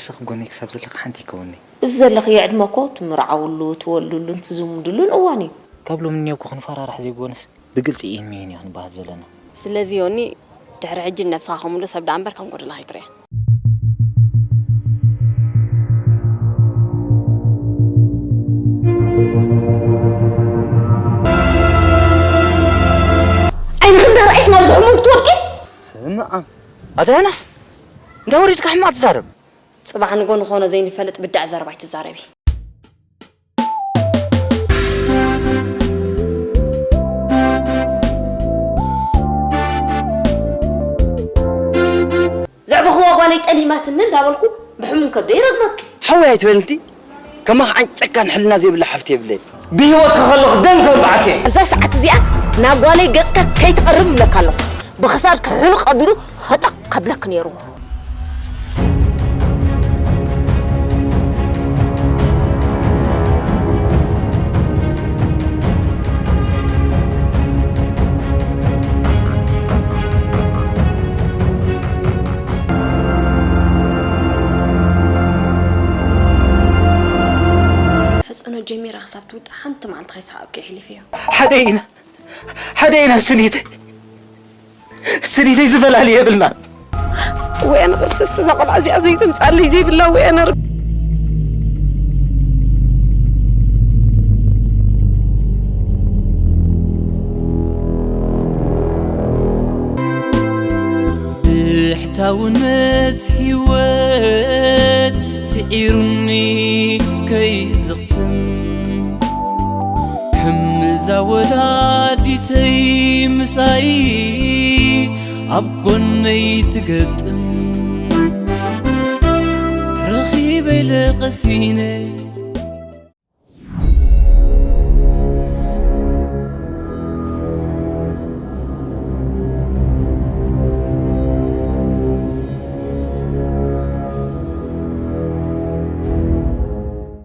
نسخ قوني كسب زلك حنتي كوني الزلخ يعدمكو تمرعولو تولولو تزمدلون اواني قبل مني وكو خنفرا راح زي قونس بقلت ايه مين يعني بعد زلنا سلازيوني دحر عجل نفسها خمولو سبدا عنبر كم قول الله يطريح أين خندها رئيس ما بزعمو بتوركي؟ سمع هذا ناس ده وريدك أحمد زارب صباح نقول خونا زين فلت بدع زرباي تزاربي زعبه هو قالي كلمات النن دابلكو بحمن كبدي رقمك حوي تولتي كما عن كان حلنا زي بلا حفتي بليل بيوت خلق دنك بعتي ابزا ساعه زيا ناقولي قصك كي تقرب لك الله بخسار كحلو قبلو هطق قبلك نيرو حسنا جميرة خسبت ود حنت ما عند خيس حابك يحلي فيها حدينا سنيتي زبل علي بلنا وانا برسست زقل عزي تمصالي زي بالله وانا بحتاونت هيوت سعيرني كي زغتم كم زولادتي مساي أبقني تقدم رخيب القسينة